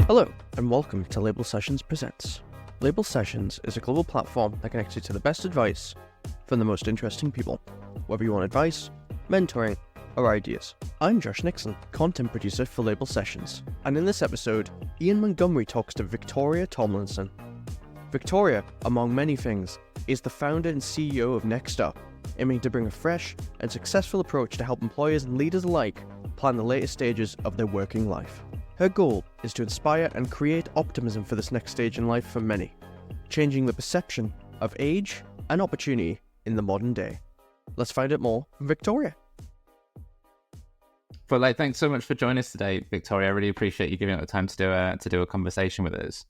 Hello, and welcome to Label Sessions Presents. Label Sessions is a global platform that connects you to the best advice from the most interesting people, whether you want advice, mentoring, or ideas. I'm Josh Nixon, content producer for Label Sessions, and in this episode, Iain Montgomery talks to Victoria Tomlinson. Victoria, among many things, is the founder and CEO of Next.To, aiming to bring a fresh and successful approach to help employers and leaders alike plan the latest stages of their working life. Her goal is to inspire and create optimism for this next stage in life for many, changing the perception of age and opportunity in the modern day. Let's find out more from Victoria. Well, thanks so much for joining us today, Victoria. I really appreciate you giving up the time to do a conversation with us.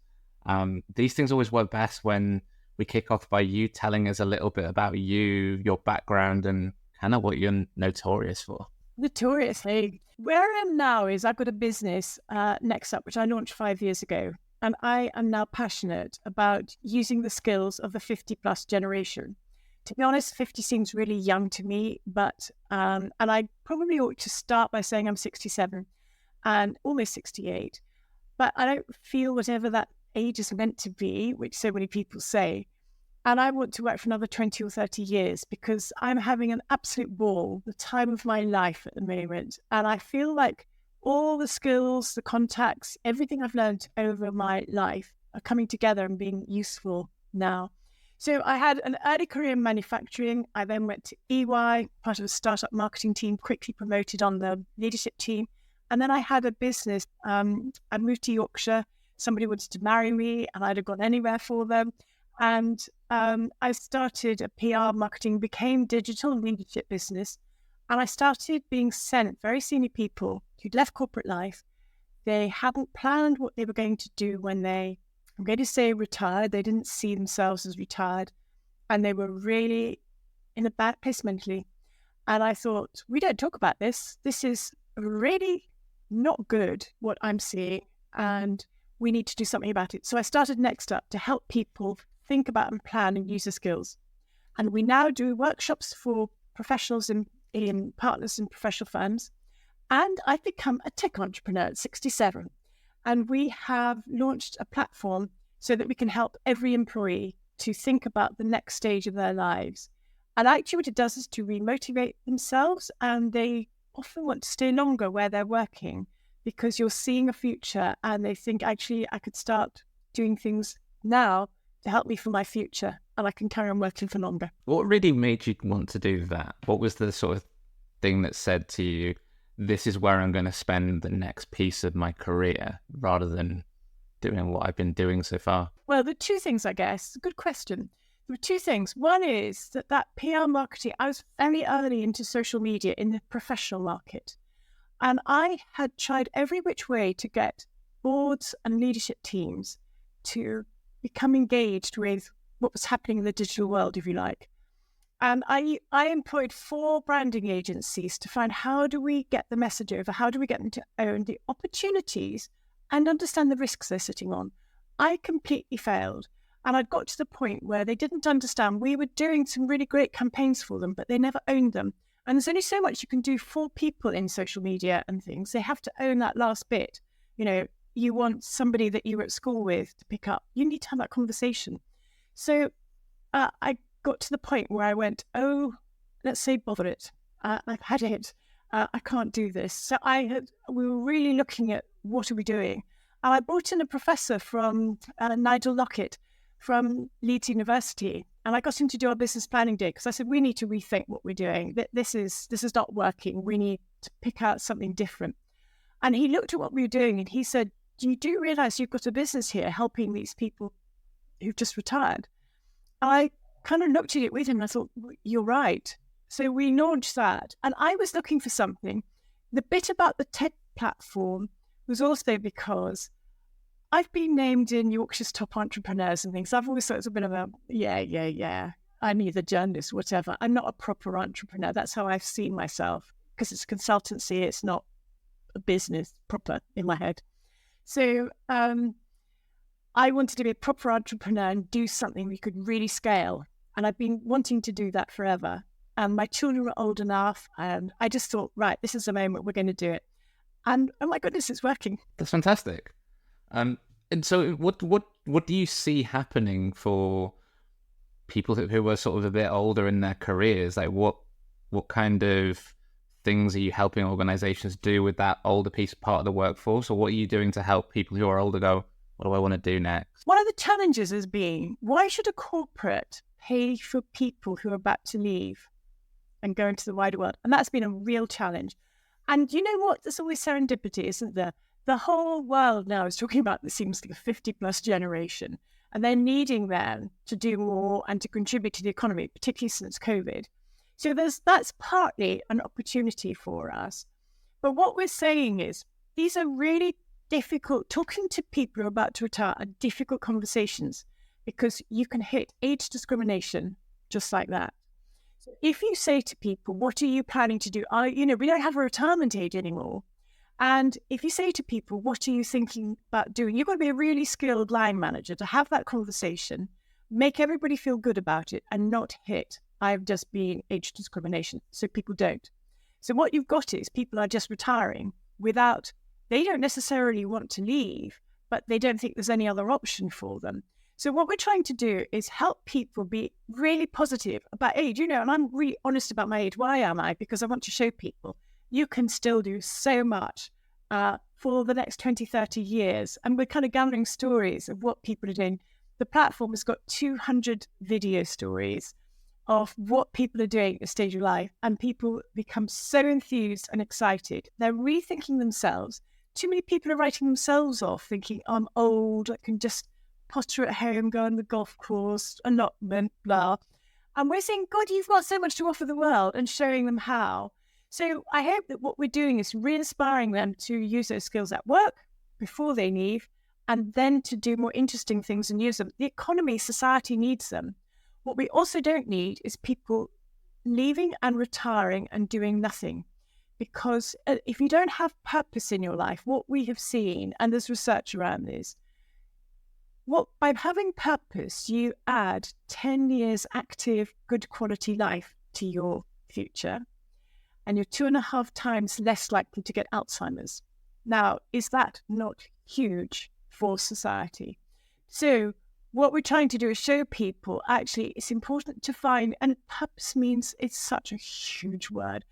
These things always work best when we kick off by you telling us a little bit about you, your background, and kind of what you're notorious for. Notoriously. Where I am now is I've got a business, Next.To, which I launched 5 years ago. And I am now passionate about using the skills of the 50 plus generation. To be honest, 50 seems really young to me, but, and I probably ought to start by saying I'm 67 and almost 68, but I don't feel whatever that age is meant to be, which so many people say. And I want to work for another 20 or 30 years because I'm having an absolute ball, the time of my life at the moment. And I feel like all the skills, the contacts, everything I've learned over my life are coming together and being useful now. So I had an early career in manufacturing. I then went to EY, part of a startup marketing team, quickly promoted on the leadership team. And then I had a business. I moved to Yorkshire. Somebody wanted to marry me and I'd have gone anywhere for them. And I started a PR marketing, became digital leadership business. And I started being sent very senior people who'd left corporate life. They hadn't planned what they were going to do when they, I'm going to say retired. They didn't see themselves as retired. And they were really in a bad place mentally. And I thought, we don't talk about this. This is really not good, what I'm seeing. And we need to do something about it. So I started Next.To to help people think about and plan and use the skills. And we now do workshops for professionals in partners in professional firms. And I've become a tech entrepreneur at 67. And we have launched a platform so that we can help every employee to think about the next stage of their lives. And actually what it does is to remotivate themselves, and they often want to stay longer where they're working because you're seeing a future and they think, actually, I could start doing things now to help me for my future, and I can carry on working for longer. What really made you want to do that? What was the sort of thing that said to you, this is where I'm going to spend the next piece of my career rather than doing what I've been doing so far? Well, the two things, I guess. Good question. There were two things. One is that PR marketing, I was very early into social media in the professional market. And I had tried every which way to get boards and leadership teams to become engaged with what was happening in the digital world, if you like. And I employed 4 branding agencies to find, how do we get the message over? How do we get them to own the opportunities and understand the risks they're sitting on? I completely failed. And I'd got to the point where they didn't understand. We were doing some really great campaigns for them, but they never owned them. And there's only so much you can do for people in social media and things. They have to own that last bit. You know, you want somebody that you were at school with to pick up. You need to have that conversation. So I got to the point where I went, let's say bother it. I've had it. I can't do this. So we were really looking at what are we doing. And I brought in a professor from Nigel Lockett from Leeds University. And I got him to do our business planning day because I said, we need to rethink what we're doing. This is not working. We need to pick out something different. And he looked at what we were doing and he said, you do realize you've got a business here helping these people who've just retired. I kind of looked at it with him and I thought, you're right. So we launched that. And I was looking for something. The bit about the TED platform was also because I've been named in Yorkshire's top entrepreneurs and things. I've always thought it's a bit of a, yeah. I'm either journalist, whatever. I'm not a proper entrepreneur. That's how I've seen myself because it's consultancy. It's not a business proper in my head. So I wanted to be a proper entrepreneur and do something we could really scale. And I've been wanting to do that forever. And my children were old enough. And I just thought, right, this is the moment we're going to do it. And oh my goodness, it's working. That's fantastic. And so what do you see happening for people who are sort of a bit older in their careers? Like what kind of things are you helping organizations do with that older part of the workforce? Or what are you doing to help people who are older go, what do I want to do next? One of the challenges has been, why should a corporate pay for people who are about to leave and go into the wider world? And that's been a real challenge. And you know what? There's always serendipity, isn't there? The whole world now is talking about, this seems like a 50 plus generation, and they're needing them to do more and to contribute to the economy, particularly since COVID. So that's partly an opportunity for us. But what we're saying is these are really difficult, talking to people who are about to retire are difficult conversations because you can hit age discrimination just like that. So if you say to people, what are you planning to do? We don't have a retirement age anymore. And if you say to people, what are you thinking about doing? You've got to be a really skilled line manager to have that conversation, make everybody feel good about it and not hit, I've just been age discrimination. So people don't. So what you've got is people are just retiring they don't necessarily want to leave, but they don't think there's any other option for them. So what we're trying to do is help people be really positive about age, and I'm really honest about my age. Why am I? Because I want to show people you can still do so much for the next 20, 30 years. And we're kind of gathering stories of what people are doing. The platform has got 200 video stories of what people are doing at this stage of life. And people become so enthused and excited. They're rethinking themselves. Too many people are writing themselves off, thinking, I'm old, I can just potter at home, go on the golf course, allotment, blah. And we're saying, God, you've got so much to offer the world, and showing them how. So I hope that what we're doing is re-inspiring them to use those skills at work before they leave, and then to do more interesting things and use them. The economy, society needs them. What we also don't need is people leaving and retiring and doing nothing. Because if you don't have purpose in your life, what we have seen, and there's research around this, by having purpose, you add 10 years active, good quality life to your future, and you're 2.5 times less likely to get Alzheimer's. Now, is that not huge for society? So what we're trying to do is show people, actually, it's important to find, and purpose means, it's such a huge word.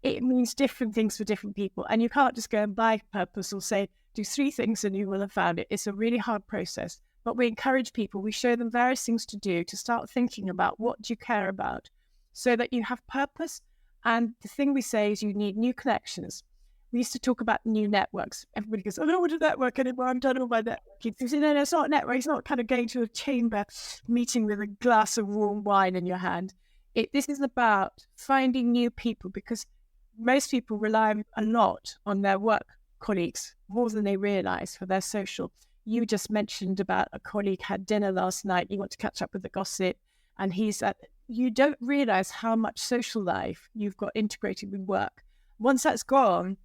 It means different things for different people. And you can't just go and buy purpose or say, do 3 things and you will have found it. It's a really hard process. But we encourage people, we show them various things to do to start thinking about what do you care about so that you have purpose. And the thing we say is you need new connections. We used to talk about new networks. Everybody goes, I don't want a network anymore. I'm done with my networking. You say, no, it's not a network. It's not kind of going to a chamber meeting with a glass of warm wine in your hand. This is about finding new people, because most people rely a lot on their work colleagues, more than they realise, for their social. You just mentioned about a colleague had dinner last night. You want to catch up with the gossip. And you don't realise how much social life you've got integrated with work. Once that's gone,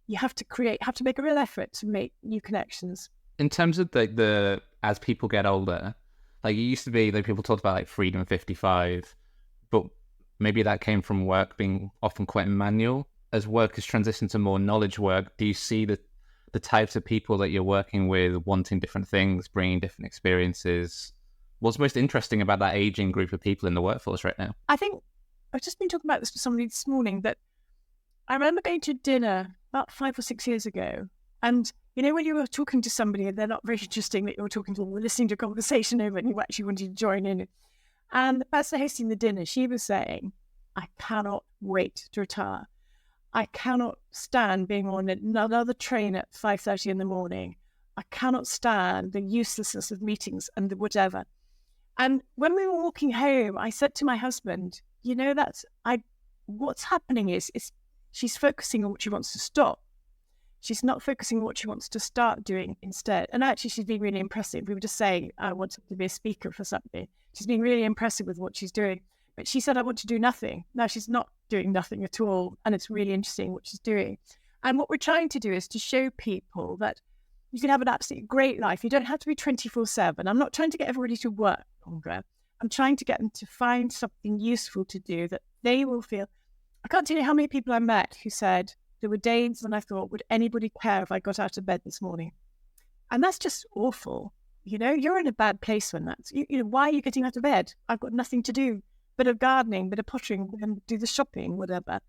you have to make a real effort to make new connections. In terms of the as people get older, like it used to be that people talked about like freedom 55, but maybe that came from work being often quite manual. As work has transitioned to more knowledge work, do you see the types of people that you're working with wanting different things, bringing different experiences? What's most interesting about that aging group of people in the workforce right now? I think I've just been talking about this with somebody this morning, that I remember going to dinner about 5 or 6 years ago. And when you were talking to somebody and they're not very interesting that you're talking to them, listening to a conversation over and you actually wanted to join in. And the person hosting the dinner, she was saying, I cannot wait to retire. I cannot stand being on another train at 5:30 in the morning. I cannot stand the uselessness of meetings and the whatever. And when we were walking home, I said to my husband, what's happening is she's focusing on what she wants to stop. She's not focusing on what she wants to start doing instead. And actually, she's been really impressive. We were just saying, I want to be a speaker for something. She's been really impressive with what she's doing. But she said, I want to do nothing. Now she's not doing nothing at all. And it's really interesting what she's doing. And what we're trying to do is to show people that you can have an absolutely great life. You don't have to be 24/7. I'm not trying to get everybody to work longer. I'm trying to get them to find something useful to do that they will feel. I can't tell you how many people I met who said, there were days when I thought, would anybody care if I got out of bed this morning? And that's just awful. You're in a bad place when that's, why are you getting out of bed? I've got nothing to do, bit of gardening, bit of pottering, and do the shopping, whatever.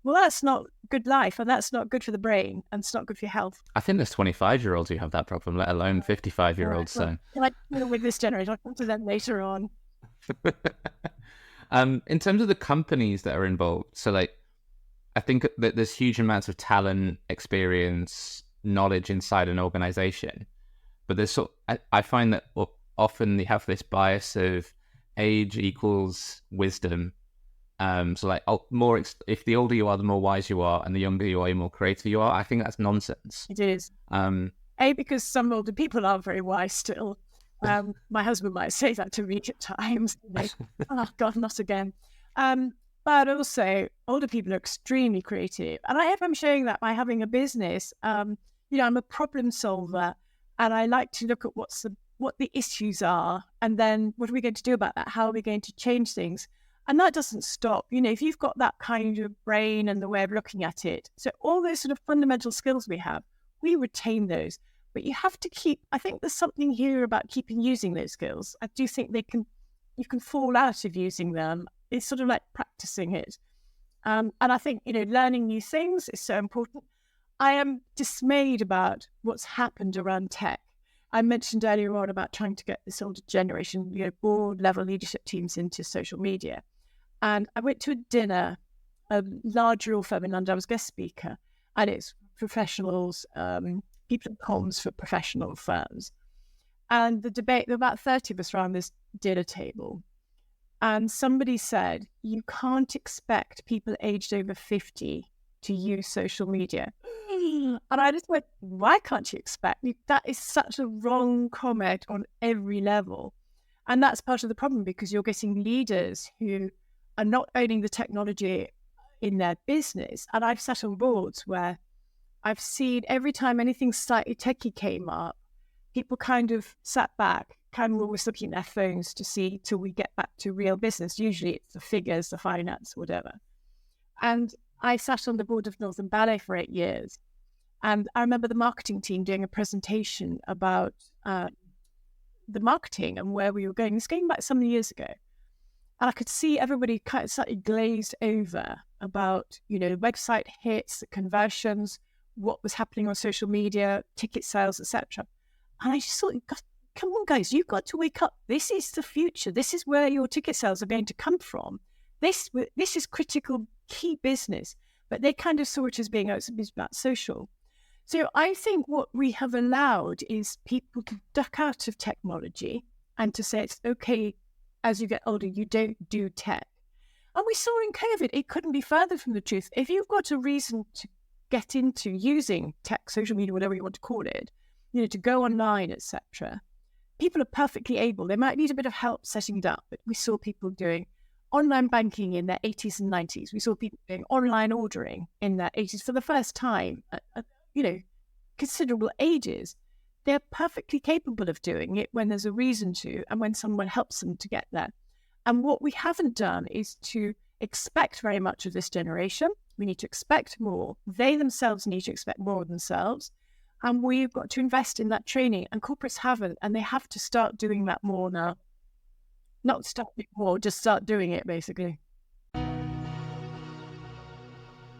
Well, that's not good life, and that's not good for the brain, and it's not good for your health. I think there's 25-year-olds who have that problem, let alone 55-year-olds. Right. So, with this generation, I'll come to them later on. In terms of the companies that are involved, so like, I think that there's huge amounts of talent, experience, knowledge inside an organization, but there's I find that often they have this bias of age equals wisdom. So like if the older you are, the more wise you are, and the younger you are, the more creative you are. I think that's nonsense. It is. Because some older people are very wise still. My husband might say that to me at times. Oh God, not again. But also, older people are extremely creative, and I'm showing that by having a business. I'm a problem solver, and I like to look at what the issues are, and then what are we going to do about that? How are we going to change things? And that doesn't stop. If you've got that kind of brain and the way of looking at it, so all those sort of fundamental skills we have, we retain those. But you have to I think there's something here about keeping using those skills. I do think you can fall out of using them. It's sort of like practicing it. And I think, learning new things is so important. I am dismayed about what's happened around tech. I mentioned earlier on about trying to get this older generation, board level leadership teams into social media. And I went to a dinner, a large law firm in London. I was guest speaker, and it's professionals, people in comms for professional firms. And the debate, there were about 30 of us around this dinner table. And somebody said, you can't expect people aged over 50 to use social media. And I just went, why can't you expect? That is such a wrong comment on every level. And that's part of the problem, because you're getting leaders who are not owning the technology in their business. And I've sat on boards where I've seen every time anything slightly techie came up, people kind of sat back, kind of always looking at their phones to see till we get back to real business. Usually it's the figures, the finance, whatever. And I sat on the board of Northern Ballet for 8 years. And I remember the marketing team doing a presentation about the marketing and where we were going. It's going back so many years ago. And I could see everybody kind of slightly glazed over about, the website hits, the conversions, what was happening on social media, ticket sales, etc. And I just thought, come on, guys, you've got to wake up. This is the future. This is where your ticket sales are going to come from. This is critical, key business. But they kind of saw it as being about social. So I think what we have allowed is people to duck out of technology and to say it's okay, as you get older, you don't do tech. And we saw in COVID, it couldn't be further from the truth. If you've got a reason to get into using tech, social media, whatever you want to call it, to go online, etc., people are perfectly able. They might need a bit of help setting it up, but we saw people doing online banking in their 80s and 90s. We saw people doing online ordering in their 80s for the first time at considerable ages. They're perfectly capable of doing it when there's a reason to, and when someone helps them to get there. And what we haven't done is to expect very much of this generation. We need to expect more. They themselves need to expect more of themselves. And we've got to invest in that training. And corporates haven't, and they have to start doing that more now. Not start it more, just start doing it, basically.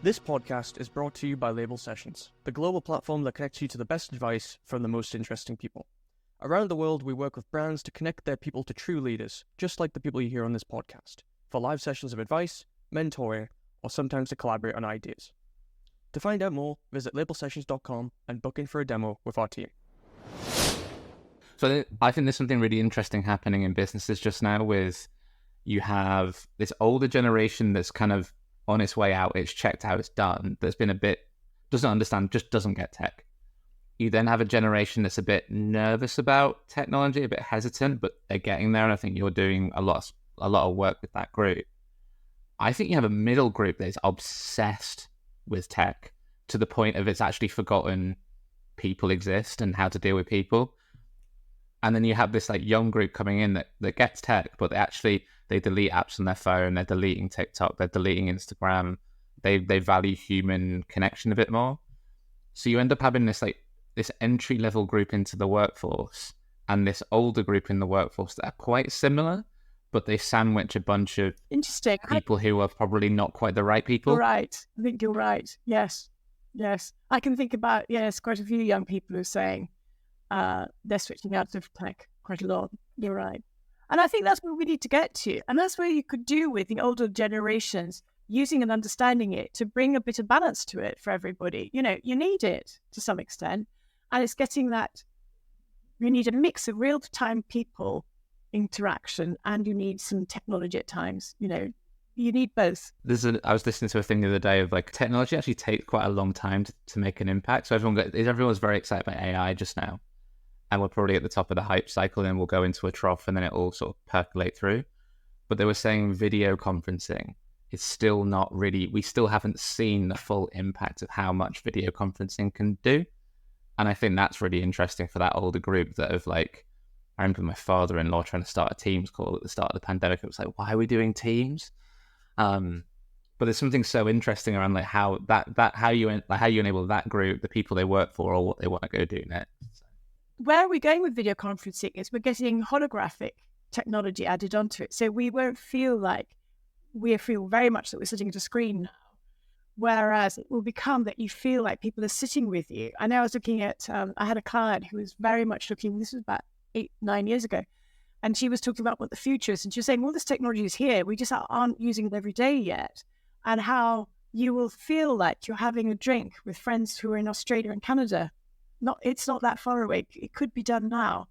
This podcast is brought to you by Label Sessions, the global platform that connects you to the best advice from the most interesting people. Around the world, we work with brands to connect their people to true leaders, just like the people you hear on this podcast, for live sessions of advice, mentoring, or sometimes to collaborate on ideas. To find out more, visit labelsessions.com and book in for a demo with our team. So I think there's something really interesting happening in businesses just now with you have this older generation that's kind of on its way out, it's checked out, it's done, that's been a bit, doesn't understand, just doesn't get tech. You then have a generation that's a bit nervous about technology, a bit hesitant, but they're getting there, and I think you're doing a lot of work with that group. I think you have a middle group that is obsessed with tech to the point of it's actually forgotten people exist and how to deal with people. And then you have this like young group coming in that gets tech, but they delete apps on their phone, they're deleting TikTok, they're deleting Instagram, they value human connection a bit more. So you end up having this this entry-level group into the workforce and this older group in the workforce that are quite similar, but they sandwich a bunch of Interesting. people who are probably not quite the right people. Right. I think you're right. Yes. I can think about, quite a few young people who are saying they're switching out of tech quite a lot. You're right. And I think that's where we need to get to. And that's where you could do with the older generations, using and understanding it to bring a bit of balance to it for everybody. You need it to some extent. And it's getting that, you need a mix of real-time people interaction and you need some technology at times. You need both. I was listening to a thing the other day of like technology actually takes quite a long time to make an impact. So everyone's very excited by AI just now. And we're probably at the top of the hype cycle and we'll go into a trough and then it will sort of percolate through. But they were saying video conferencing is still not really, we still haven't seen the full impact of how much video conferencing can do. And I think that's really interesting for that older group that have like, I remember my father-in-law trying to start a Teams call at the start of the pandemic. It was like, why are we doing Teams? But there's something so interesting around like how you enable that group, the people they work for, or what they want to go do next. Where are we going with video conferencing is we're getting holographic technology added onto it. So we won't feel very much that we're sitting at a screen now. Whereas it will become that you feel like people are sitting with you. I know I was looking at, I had a client who was very much looking, this was about 8-9 years ago, and she was talking about what the future is. And she was saying, well, this technology is here. We just aren't using it every day yet. And how you will feel like you're having a drink with friends who are in Australia and Canada. It's not that far away. It could be done now.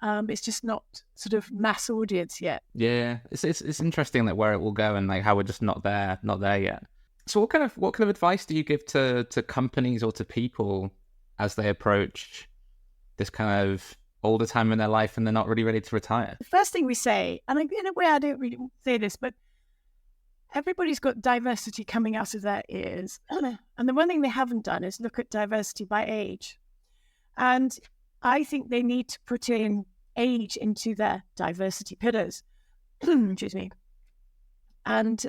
It's just not sort of mass audience yet. Yeah, it's interesting that where it will go and like how we're just not there yet. So what kind of advice do you give to companies or to people as they approach this kind of older time in their life and they're not really ready to retire? The first thing we say, and in a way I don't really say this, but everybody's got diversity coming out of their ears. And the one thing they haven't done is look at diversity by age. And I think they need to put in age into their diversity pillars. Excuse me. And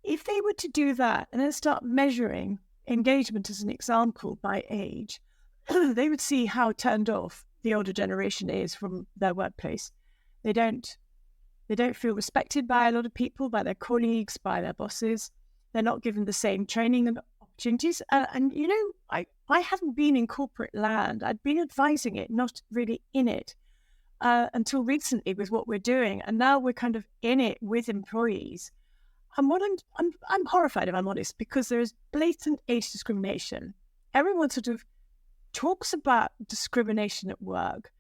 if they were to do that and then start measuring engagement as an example by age, they would see how turned off the older generation is from their workplace. They don't feel respected by a lot of people, by their colleagues, by their bosses. They're not given the same training and opportunities. And I haven't been in corporate land. I'd been advising it, not really in it, until recently with what we're doing. And now we're kind of in it with employees. And what I'm horrified, if I'm honest, because there is blatant age discrimination. Everyone sort of talks about discrimination at work,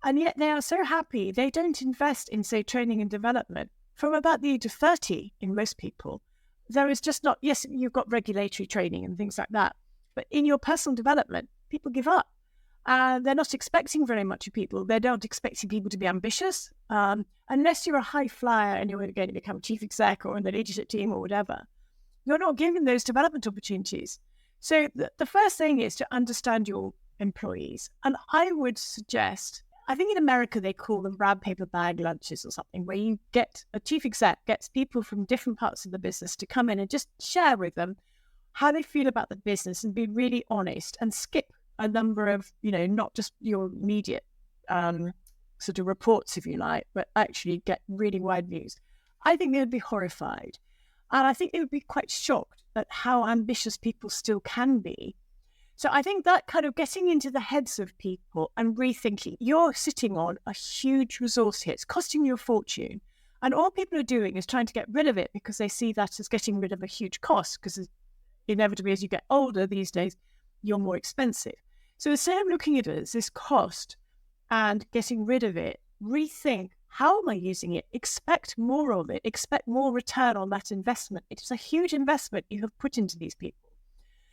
and yet they are so happy they don't invest in, say, training and development from about the age of 30 in most people. There is just not, yes, you've got regulatory training and things like that, but in your personal development, people give up. They're not expecting very much of people. They're not expecting people to be ambitious, unless you're a high flyer and you're going to become chief exec or in the leadership team or whatever. You're not given those development opportunities. So the first thing is to understand your employees. And I would suggest, I think in America they call them brown paper bag lunches or something, where you get a chief exec, gets people from different parts of the business to come in and just share with them how they feel about the business and be really honest and skip a number of, not just your immediate sort of reports, if you like, but actually get really wide views. I think they would be horrified. And I think they would be quite shocked at how ambitious people still can be. So I think that kind of getting into the heads of people and rethinking, you're sitting on a huge resource here. It's costing you a fortune. And all people are doing is trying to get rid of it because they see that as getting rid of a huge cost, because inevitably as you get older these days, you're more expensive. So instead of looking at it as this cost and getting rid of it, rethink, how am I using it? Expect more of it. Expect more return on that investment. It is a huge investment you have put into these people.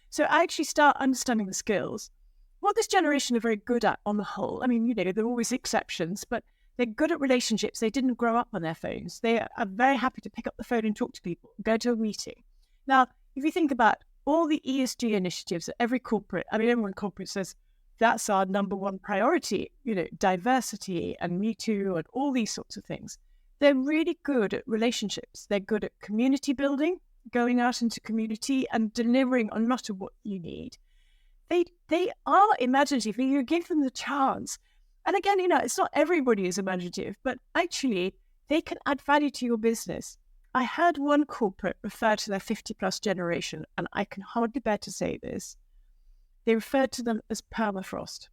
So actually start understanding the skills. What this generation are very good at on the whole, I mean, there are always exceptions, but they're good at relationships. They didn't grow up on their phones. They are very happy to pick up the phone and talk to people, go to a meeting. Now, if you think about all the ESG initiatives at every corporate, everyone corporate says that's our number one priority, diversity and Me Too and all these sorts of things. They're really good at relationships. They're good at community building, going out into community and delivering a lot of what you need. they are imaginative. You give them the chance. And again, it's not everybody is imaginative, but actually they can add value to your business. I heard one corporate refer to their 50 plus generation, and I can hardly bear to say this. They referred to them as permafrost.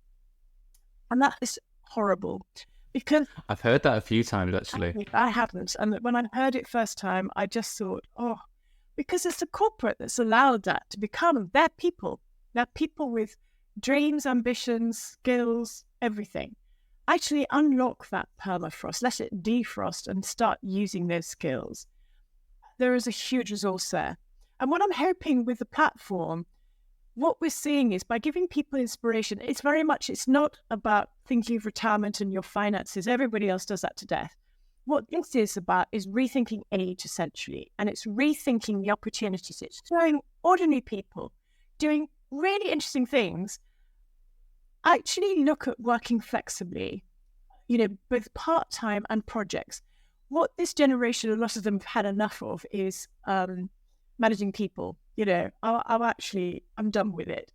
And that is horrible because I've heard that a few times, actually. I haven't. And when I heard it first time, I just thought, because it's the corporate that's allowed that to become their people. They're people with dreams, ambitions, skills, everything. Actually unlock that permafrost, let it defrost and start using those skills. There is a huge resource there. And what I'm hoping with the platform, what we're seeing is by giving people inspiration, it's not about thinking of retirement and your finances. Everybody else does that to death. What this is about is rethinking age, essentially. And it's rethinking the opportunities. It's showing ordinary people doing really interesting things actually look at working flexibly, both part-time and projects. What this generation, a lot of them have had enough of is managing people. I'm done with it.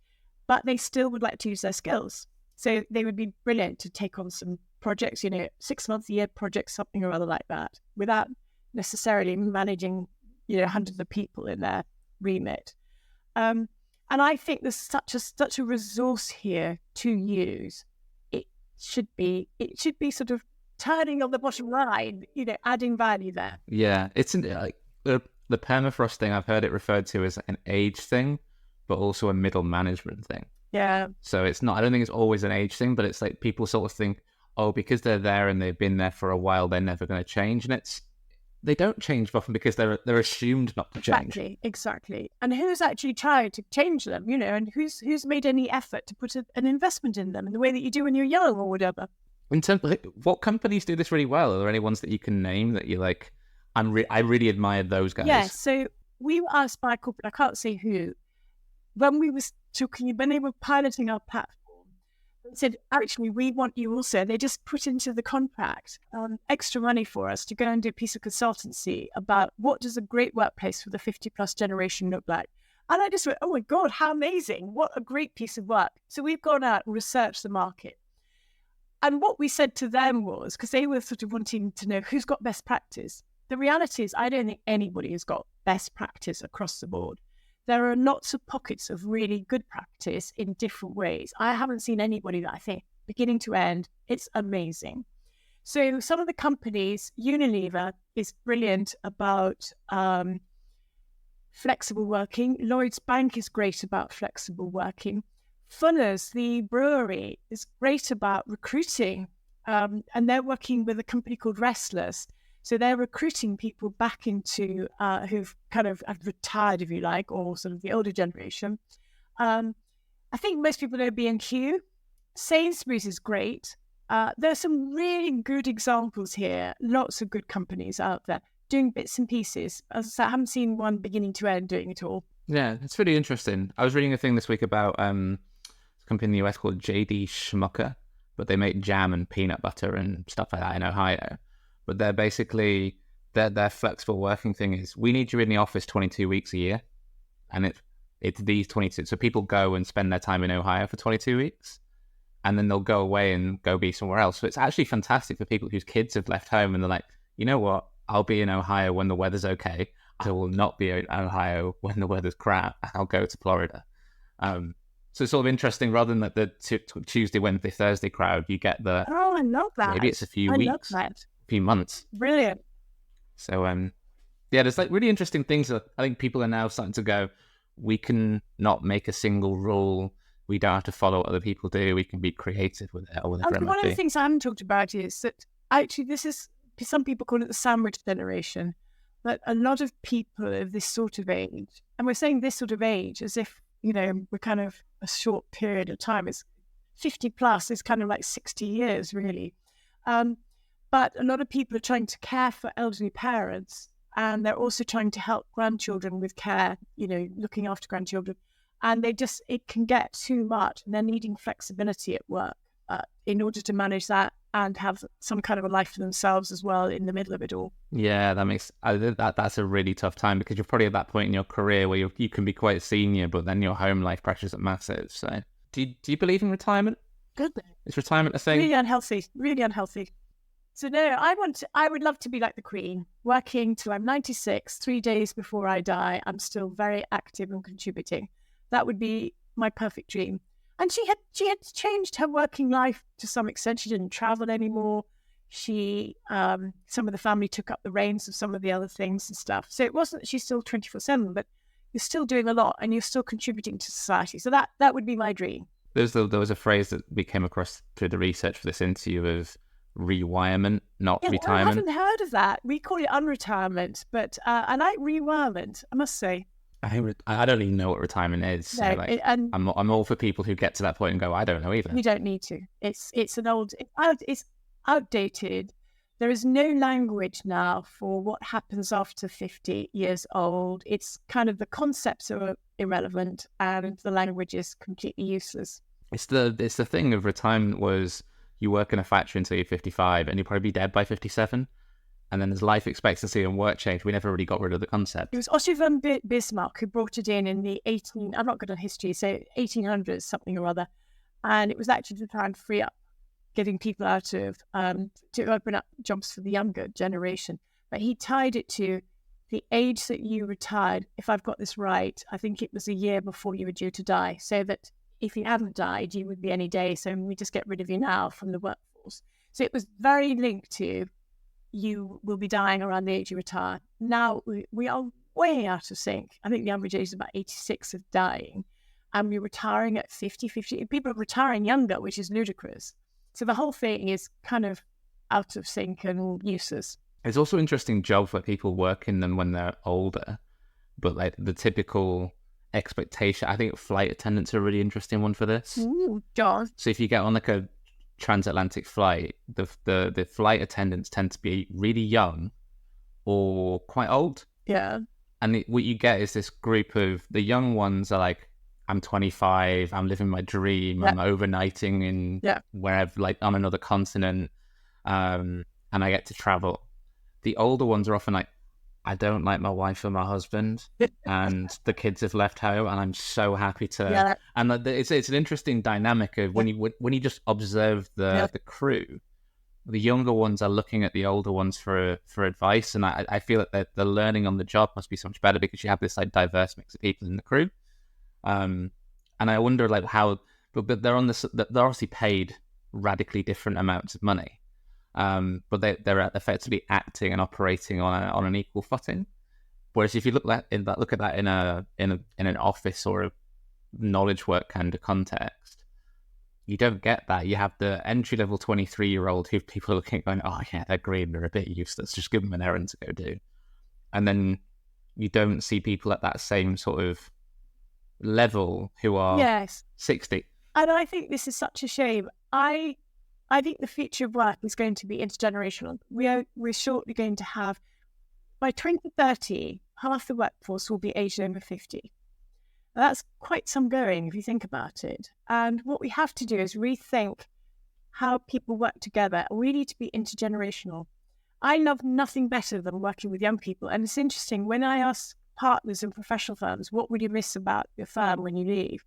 But they still would like to use their skills. So they would be brilliant to take on some projects, 6 months a year projects, something or other like that, without necessarily managing, hundreds of people in their remit. And I think there's such a resource here to use. It should be sort of turning on the bottom line, adding value there. Yeah, it's like the permafrost thing. I've heard it referred to as an age thing, but also a middle management thing. Yeah. So it's not. I don't think it's always an age thing, but it's like people sort of think, because they're there and they've been there for a while, they're never going to change, and they don't change often because they're assumed not to change. Exactly. And who's actually tried to change them, and who's made any effort to put an investment in them in the way that you do when you're young or whatever? In terms of what companies do this really well? Are there any ones that you can name that you're like, I really admire those guys? Yeah, so we were asked by a corporate, I can't say who, when they were piloting our platform, they said, actually, we want you also. They just put into the contract extra money for us to go and do a piece of consultancy about what does a great workplace for the 50 plus generation look like. And I just went, oh my God, how amazing. What a great piece of work. So we've gone out and researched the market. And what we said to them was, because they were sort of wanting to know who's got best practice. The reality is, I don't think anybody has got best practice across the board. There are lots of pockets of really good practice in different ways. I haven't seen anybody that I think, beginning to end, it's amazing. So some of the companies, Unilever is brilliant about flexible working. Lloyds Bank is great about flexible working. Fuller's, the brewery, is great about recruiting. And they're working with a company called Restless. So they're recruiting people back into who've kind of retired, if you like, or sort of the older generation. I think most people know B&Q. Sainsbury's is great. There's some really good examples here. Lots of good companies out there doing bits and pieces. As I said, I haven't seen one beginning to end doing it all. Yeah, it's really interesting. I was reading a thing this week about a company in the US called J.D. Schmucker, but they make jam and peanut butter and stuff like that in Ohio. But they're basically, their flexible working thing is, we need you in the office 22 weeks a year. And it's these 22. So people go and spend their time in Ohio for 22 weeks. And then they'll go away and go be somewhere else. So it's actually fantastic for people whose kids have left home and they're like, you know what? I'll be in Ohio when the weather's okay. I will not be in Ohio when the weather's crap. I'll go to Florida. So it's sort of interesting, rather than the Tuesday, Wednesday, Thursday crowd, you get the... Oh, I love that. Maybe it's a few weeks. I love that. Few months. Brilliant. So there's like really interesting things that I think people are now starting to go, we can not make a single rule, we don't have to follow what other people do, we can be creative with it or whatever it might one be. of the things I haven't talked about is that actually this is, some people call it the sandwich generation, that a lot of people of this sort of age, and we're saying this sort of age as if we're kind of a short period of time, it's 50 plus is kind of like 60 years really. But a lot of people are trying to care for elderly parents, and they're also trying to help grandchildren with care, looking after grandchildren. And it can get too much, and they're needing flexibility at work in order to manage that and have some kind of a life for themselves as well in the middle of it all. Yeah, that's a really tough time, because you're probably at that point in your career where you can be quite senior, but then your home life pressures are massive. So do you believe in retirement? Goodness. Is retirement a thing? Really unhealthy. Really unhealthy. So no, I would love to be like the Queen, working till I'm 96, 3 days before I die. I'm still very active and contributing. That would be my perfect dream. And she had changed her working life to some extent. She didn't travel anymore. She some of the family took up the reins of some of the other things and stuff. So it wasn't that she's still 24/7, but you're still doing a lot and you're still contributing to society. So that would be my dream. There was a phrase that we came across through the research for this interview of rewirement, not retirement. I haven't heard of that. We call it unretirement, but I like rewirement, I must say. I don't even know what retirement is. No, So I'm all for people who get to that point and go, I don't know either. You don't need to. It's outdated. There is no language now for what happens after 50 years old. It's kind of the concepts are irrelevant and the language is completely useless. It's the thing of retirement was you work in a factory until you're 55 and you'll probably be dead by 57. And then there's life expectancy and work change. We never really got rid of the concept. It was Otto von Bismarck who brought it in the I'm not good on history, so 1800s, something or other. And it was actually to try and free up, getting people out of, to open up jobs for the younger generation. But he tied it to the age that you retired. If I've got this right, I think it was a year before you were due to die. So that if you hadn't died, you would be any day. So we just get rid of you now from the workforce. So it was very linked to you will be dying around the age you retire. Now we are way out of sync. I think the average age is about 86 of dying. And we're retiring at 50. People are retiring younger, which is ludicrous. So the whole thing is kind of out of sync and useless. There's also interesting jobs where people work in them when they're older, but like the typical expectation, I think flight attendants are a really interesting one for this. Ooh, John. So if you get on like a transatlantic flight, the flight attendants tend to be really young or quite old. Yeah. And what you get is this group of the young ones are like, I'm 25, I'm living my dream, I'm overnighting in wherever, like on another continent, and I get to travel. The older ones are often like, I don't like my wife or my husband, and the kids have left home, and I'm so happy to. Yeah. And it's an interesting dynamic of when you just observe the crew, the younger ones are looking at the older ones for advice, and I feel that the learning on the job must be so much better because you have this like diverse mix of people in the crew. And I wonder like how, but they're obviously paid radically different amounts of money. But they're effectively acting and operating on an equal footing. Whereas if you look at that in an office or a knowledge work kind of context, you don't get that. You have the entry level 23-year-old who people are looking at going, oh yeah, they're green, they're a bit useless, just give them an errand to go do. And then you don't see people at that same sort of level who are 60. And I think this is such a shame. I think the future of work is going to be intergenerational. We're shortly going to have, by 2030, half the workforce will be aged over 50. Now, that's quite some going if you think about it. And what we have to do is rethink how people work together. We need to be intergenerational. I love nothing better than working with young people. And it's interesting, when I ask partners in professional firms, what would you miss about your firm when you leave?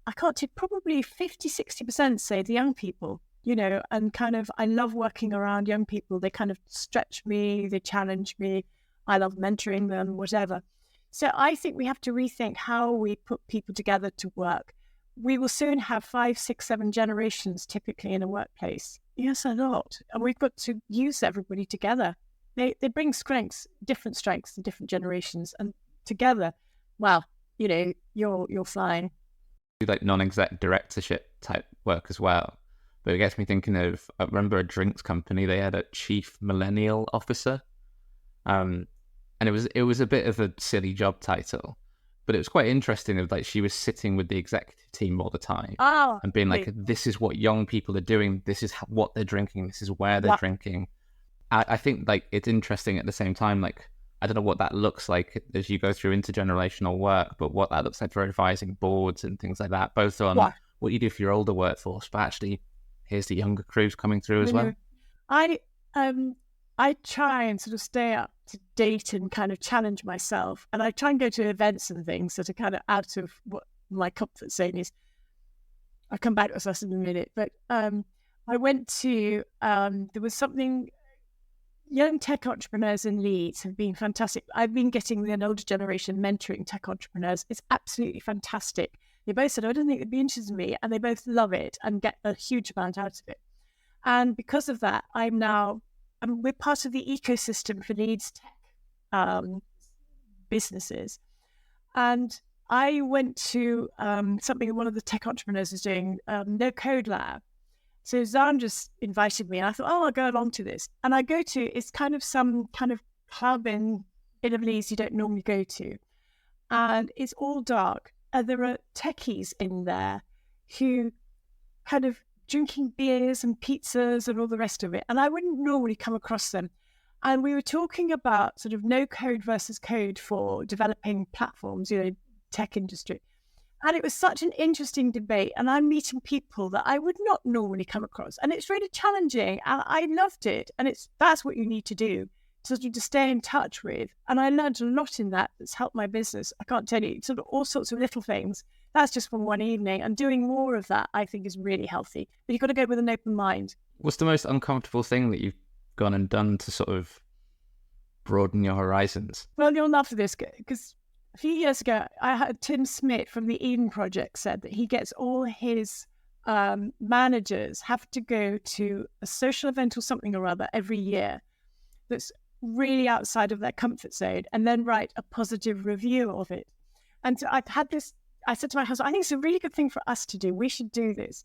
I can't take probably 50, 60% say the young people. And kind of, I love working around young people. They kind of stretch me, they challenge me. I love mentoring them, whatever. So I think we have to rethink how we put people together to work. We will soon have 5, 6, 7 generations typically in a workplace. Yes, a lot. And we've got to use everybody together. They bring different strengths to different generations. And together, well, you're flying. Like non-exec directorship type work as well. But it gets me thinking of, I remember a drinks company, they had a chief millennial officer. And it was a bit of a silly job title, but it was quite interesting of like she was sitting with the executive team all the time and being like, this is what young people are doing, this is what they're drinking, this is where they're drinking. I think like it's interesting at the same time, like I don't know what that looks like as you go through intergenerational work, but what that looks like for advising boards and things like that, both on what you do for your older workforce, but actually here's the younger crews coming through as well. I try and sort of stay up to date and kind of challenge myself. And I try and go to events and things that are kind of out of what my comfort zone is. I'll come back to us in a minute. But I went to, there was something, young tech entrepreneurs in Leeds have been fantastic. I've been getting an older generation mentoring tech entrepreneurs. It's absolutely fantastic. They both said, I don't think it'd be interested in me. And they both love it and get a huge amount out of it. And because of that, we're part of the ecosystem for Leeds tech businesses. And I went to something one of the tech entrepreneurs is doing, No Code Lab. So Zan just invited me, and I thought, I'll go along to this. And I go to, it's kind of some kind of club in Leeds you don't normally go to. And it's all dark. And there are techies in there who kind of drinking beers and pizzas and all the rest of it. And I wouldn't normally come across them. And we were talking about sort of no code versus code for developing platforms, tech industry. And it was such an interesting debate. And I'm meeting people that I would not normally come across. And it's really challenging. And I loved it. And that's what you need to do, sort of to stay in touch with. And I learned a lot in that's helped my business. I can't tell you, sort of all sorts of little things. That's just from one evening. And doing more of that, I think, is really healthy. But you've got to go with an open mind. What's the most uncomfortable thing that you've gone and done to sort of broaden your horizons? Well, you'll laugh at this, because a few years ago, I had Tim Smith from the Eden Project said that he gets all his managers have to go to a social event or something or other every year that's really outside of their comfort zone, and then write a positive review of it. And so I said to my husband, I think it's a really good thing for us to do. We should do this.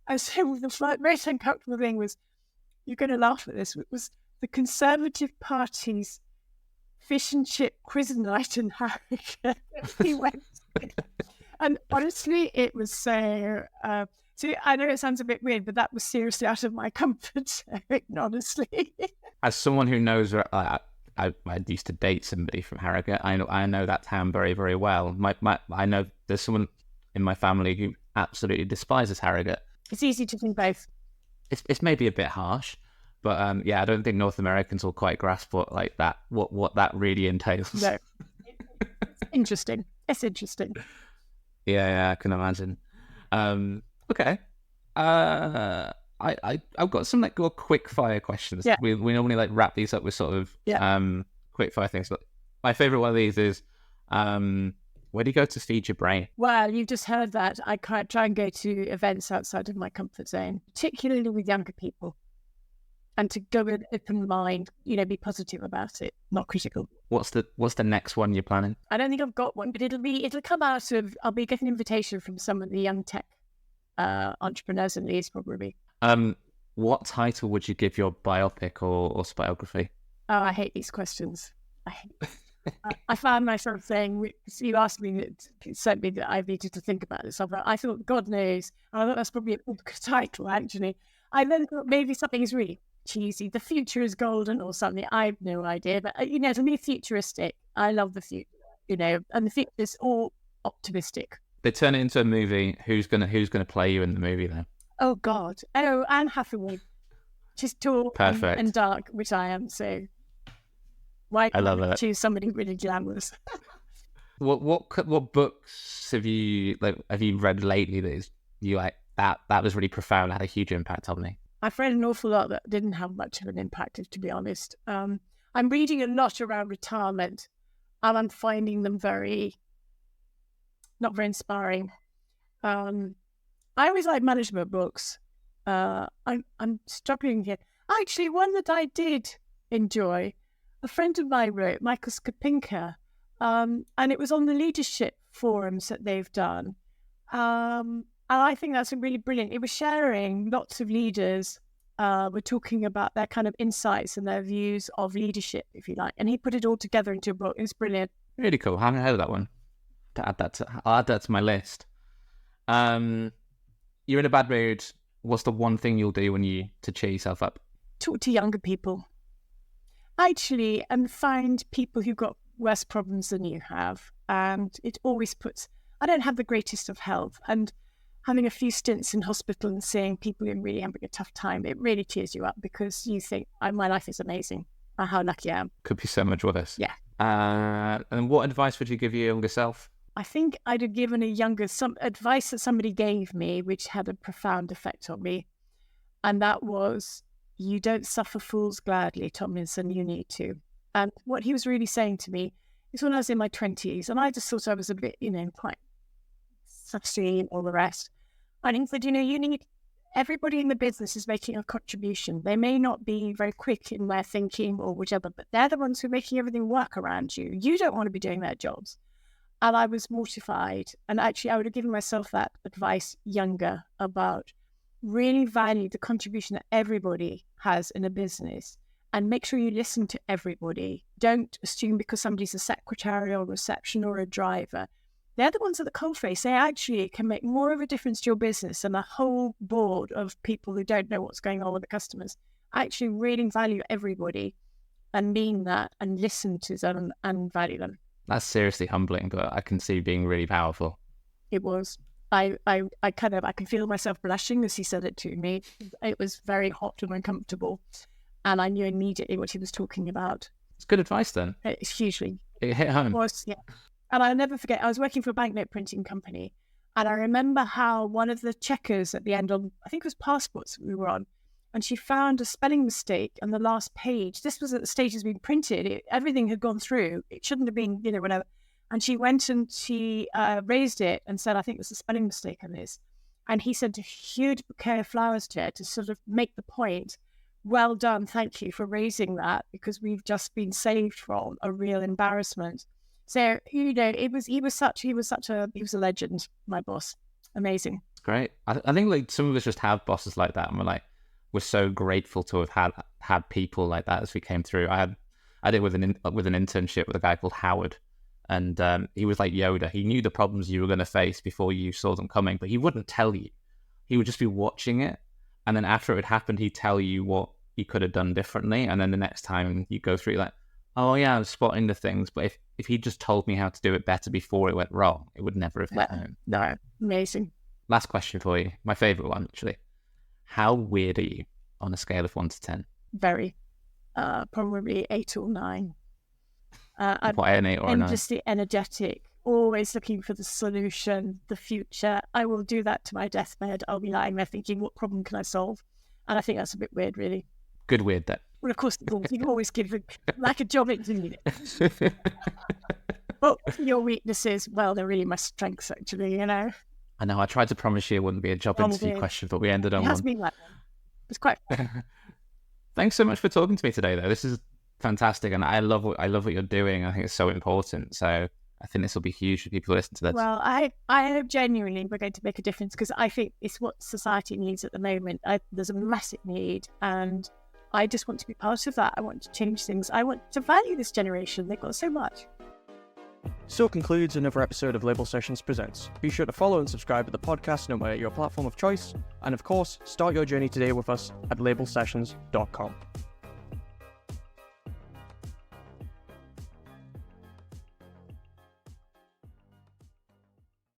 And so the most uncomfortable thing was, you're going to laugh at this, it was the Conservative Party's fish and chip quiz night in Harrogate. He went, and honestly, it was so. So I know it sounds a bit weird, but that was seriously out of my comfort zone, honestly. As someone who knows, I used to date somebody from Harrogate. I know that town very, very well. I know there's someone in my family who absolutely despises Harrogate. It's easy to think both. It's maybe a bit harsh, but I don't think North Americans will quite grasp what that really entails. No, it's interesting. It's interesting. Yeah, I can imagine. Okay. I've got some quick fire questions. Yeah. We normally wrap these up with sort of quick fire things. But my favorite one of these is where do you go to feed your brain? Well, you've just heard that. I try and go to events outside of my comfort zone, particularly with younger people, and to go with an open mind. Be positive about it, not critical. What's the next one you're planning? I don't think I've got one, but it'll come out of. I'll be getting an invitation from some of the young tech entrepreneurs in Leeds, probably. What title would you give your biopic or autobiography? Oh, I hate these questions. I found myself saying, you asked me, it sent me that I needed to think about this. I thought, God knows. And I thought that's probably a good title, actually. I then thought maybe something is really cheesy. The future is golden or something. I have no idea. But, to me, futuristic. I love the future, and the future is all optimistic. They turn it into a movie. Who's gonna play you in the movie then? Oh, God. Oh, Anne Hathaway. She's tall and dark, which I am, so... Why I love it. Choose somebody really glamorous. What books have you read lately that is you like that was really profound, had a huge impact on me? I've read an awful lot that didn't have much of an impact, to be honest. I'm reading a lot around retirement, and I'm finding them not very inspiring. I always like management books. I'm struggling here. Actually, one that I did enjoy, a friend of mine wrote, Michael Skopinka, and it was on the leadership forums that they've done. And I think that's really brilliant. It was sharing lots of leaders were talking about their kind of insights and their views of leadership, if you like. And he put it all together into a book. It's brilliant. Really cool. I haven't heard of that one. I'll add that to my list. You're in a bad mood. What's the one thing you'll do to cheer yourself up? Talk to younger people. Actually, and find people who've got worse problems than you have. And it always I don't have the greatest of health. And having a few stints in hospital and seeing people who are really having a tough time, it really cheers you up, because you think, my life is amazing. How lucky I am. Could be so much worse. Yeah. And what advice would you give your younger self? I think I'd have given some advice that somebody gave me, which had a profound effect on me. And that was, you don't suffer fools gladly, Tomlinson, you need to. And what he was really saying to me is when I was in my 20s, and I just thought I was a bit, quite sussy and all the rest. And he said, you need, everybody in the business is making a contribution. They may not be very quick in their thinking or whichever, but they're the ones who are making everything work around you. You don't want to be doing their jobs. And I was mortified. And actually, I would have given myself that advice younger about really value the contribution that everybody has in a business and make sure you listen to everybody. Don't assume because somebody's a secretary or reception or a driver, they're the ones at the coalface. They actually can make more of a difference to your business than a whole board of people who don't know what's going on with the customers. Actually really value everybody and mean that and listen to them and value them. That's seriously humbling, but I can see being really powerful. It was. I can feel myself blushing as he said it to me. It was very hot and uncomfortable. And I knew immediately what he was talking about. It's good advice then. It's hugely. It hit home. It was, yeah. And I'll never forget, I was working for a banknote printing company. And I remember how one of the checkers at the end on, I think it was passports we were on, and she found a spelling mistake on the last page. This was at the stage it's been printed. Everything had gone through. It shouldn't have been, whatever. And she went and she raised it and said, I think there's a spelling mistake on this. And he sent a huge bouquet of flowers to her to sort of make the point. Well done, thank you for raising that, because we've just been saved from a real embarrassment. So, he was a legend, my boss. Amazing. Great. I think like some of us just have bosses like that, and we're so grateful to have had people like that as we came through. I did with an internship with a guy called Howard, and he was like Yoda. He knew the problems you were going to face before you saw them coming, but he wouldn't tell you. He would just be watching it, and then after it had happened, he'd tell you what you could have done differently, and then the next time you go through, like, oh yeah, I was spotting the things, but if he just told me how to do it better before it went wrong, it would never have hit home. No, amazing. Last question for you, my favourite one actually. How weird are you on a scale of 1 to 10? Very. Probably 8 or 9. What, an 8 or a 9? Endlessly energetic, always looking for the solution, the future. I will do that to my deathbed. I'll be lying there thinking, what problem can I solve? And I think that's a bit weird, really. Good weird, then. Well, of course, you can always give like a job interview. But your weaknesses, well, they're really my strengths, actually, I know. I tried to promise you it wouldn't be a job interview question, but we ended on one. It has been like that. It's quite fun. Thanks so much for talking to me today, though. This is fantastic, and I love what you're doing. I think it's so important. So I think this will be huge for people who listen to this. Well, I hope genuinely we're going to make a difference, because I think it's what society needs at the moment. There's a massive need, and I just want to be part of that. I want to change things. I want to value this generation. They've got so much. So concludes another episode of Label Sessions Presents. Be sure to follow and subscribe to the podcast no matter your platform of choice. And of course, start your journey today with us at labelsessions.com.